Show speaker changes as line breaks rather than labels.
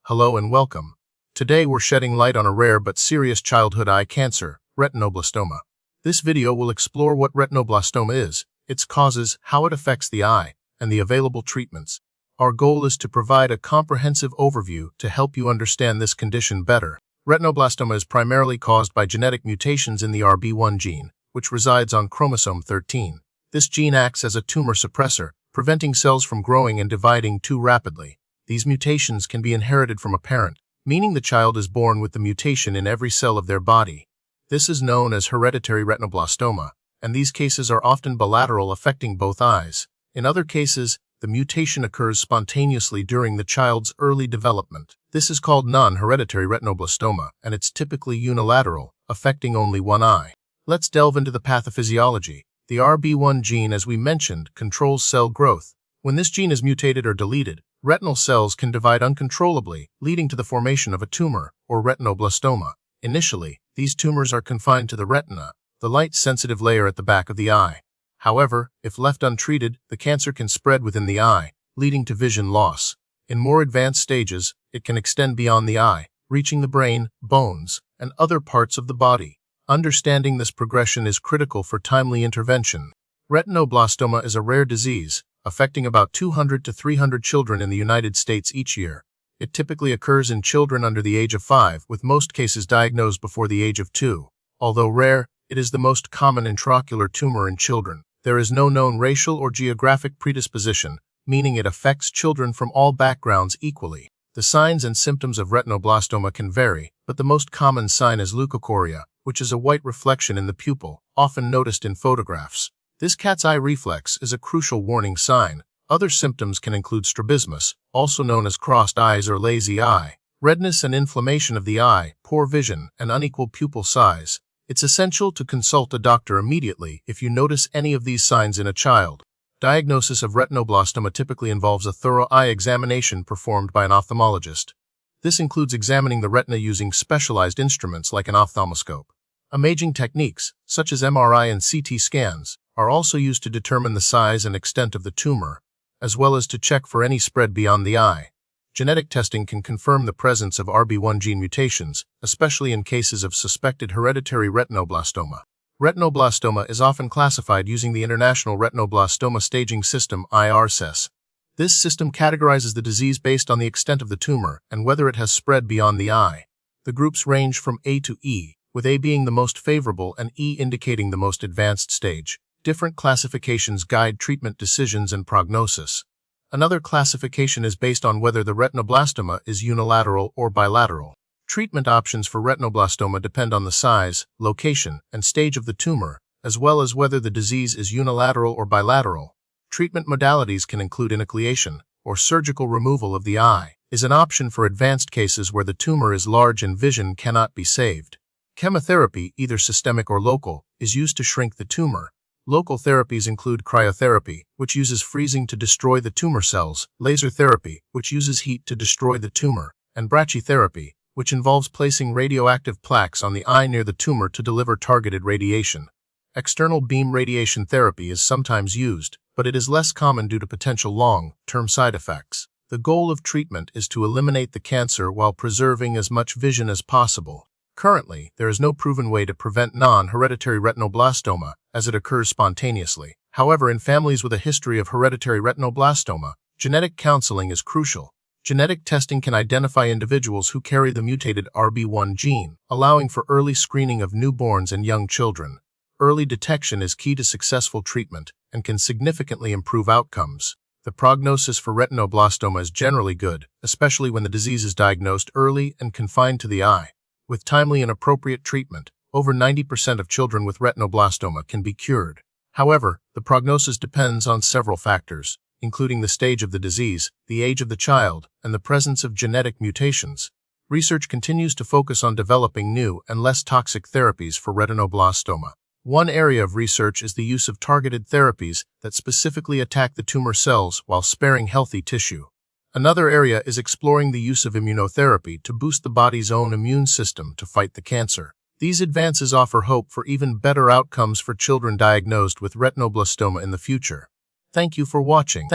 Hello and welcome. Today we're shedding light on a rare but serious childhood eye cancer, retinoblastoma. This video will explore what retinoblastoma is, its causes, how it affects the eye, and the available treatments. Our goal is to provide a comprehensive overview to help you understand this condition better. Retinoblastoma is primarily caused by genetic mutations in the RB1 gene, which resides on chromosome 13. This gene acts as a tumor suppressor, preventing cells from growing and dividing too rapidly. These mutations can be inherited from a parent, meaning the child is born with the mutation in every cell of their body. This is known as hereditary retinoblastoma, and these cases are often bilateral, affecting both eyes. In other cases, the mutation occurs spontaneously during the child's early development. This is called non-hereditary retinoblastoma, and it's typically unilateral, affecting only one eye. Let's delve into the pathophysiology. The RB1 gene, as we mentioned, controls cell growth. When this gene is mutated or deleted, retinal cells can divide uncontrollably, leading to the formation of a tumor, or retinoblastoma. Initially, these tumors are confined to the retina, the light-sensitive layer at the back of the eye. However, if left untreated, the cancer can spread within the eye, leading to vision loss. In more advanced stages, it can extend beyond the eye, reaching the brain, bones, and other parts of the body. Understanding this progression is critical for timely intervention. Retinoblastoma is a rare disease, affecting about 200 to 300 children in the United States each year. It typically occurs in children under the age of 5, with most cases diagnosed before the age of 2. Although rare, it is the most common intraocular tumor in children. There is no known racial or geographic predisposition, meaning it affects children from all backgrounds equally. The signs and symptoms of retinoblastoma can vary, but the most common sign is leukocoria, which is a white reflection in the pupil, often noticed in photographs. This cat's eye reflex is a crucial warning sign. Other symptoms can include strabismus, also known as crossed eyes or lazy eye, redness and inflammation of the eye, poor vision, and unequal pupil size. It's essential to consult a doctor immediately if you notice any of these signs in a child. Diagnosis of retinoblastoma typically involves a thorough eye examination performed by an ophthalmologist. This includes examining the retina using specialized instruments like an ophthalmoscope. Imaging techniques, such as MRI and CT scans, are also used to determine the size and extent of the tumor, as well as to check for any spread beyond the eye. Genetic testing can confirm the presence of RB1 gene mutations, especially in cases of suspected hereditary retinoblastoma. Retinoblastoma is often classified using the International Retinoblastoma Staging System (IRSS). This system categorizes the disease based on the extent of the tumor and whether it has spread beyond the eye. The groups range from A to E, with A being the most favorable and E indicating the most advanced stage. Different classifications guide treatment decisions and prognosis. Another classification is based on whether the retinoblastoma is unilateral or bilateral. Treatment options for retinoblastoma depend on the size, location, and stage of the tumor, as well as whether the disease is unilateral or bilateral. Treatment modalities can include enucleation, or surgical removal of the eye, is an option for advanced cases where the tumor is large and vision cannot be saved. Chemotherapy, either systemic or local, is used to shrink the tumor. Local therapies include cryotherapy, which uses freezing to destroy the tumor cells, laser therapy, which uses heat to destroy the tumor, and brachytherapy, which involves placing radioactive plaques on the eye near the tumor to deliver targeted radiation. External beam radiation therapy is sometimes used, but it is less common due to potential long-term side effects. The goal of treatment is to eliminate the cancer while preserving as much vision as possible. Currently, there is no proven way to prevent non-hereditary retinoblastoma, as it occurs spontaneously. However, in families with a history of hereditary retinoblastoma, genetic counseling is crucial. Genetic testing can identify individuals who carry the mutated RB1 gene, allowing for early screening of newborns and young children. Early detection is key to successful treatment and can significantly improve outcomes. The prognosis for retinoblastoma is generally good, especially when the disease is diagnosed early and confined to the eye. With timely and appropriate treatment, over 90% of children with retinoblastoma can be cured. However, the prognosis depends on several factors, including the stage of the disease, the age of the child, and the presence of genetic mutations. Research continues to focus on developing new and less toxic therapies for retinoblastoma. One area of research is the use of targeted therapies that specifically attack the tumor cells while sparing healthy tissue. Another area is exploring the use of immunotherapy to boost the body's own immune system to fight the cancer. These advances offer hope for even better outcomes for children diagnosed with retinoblastoma in the future. Thank you for watching.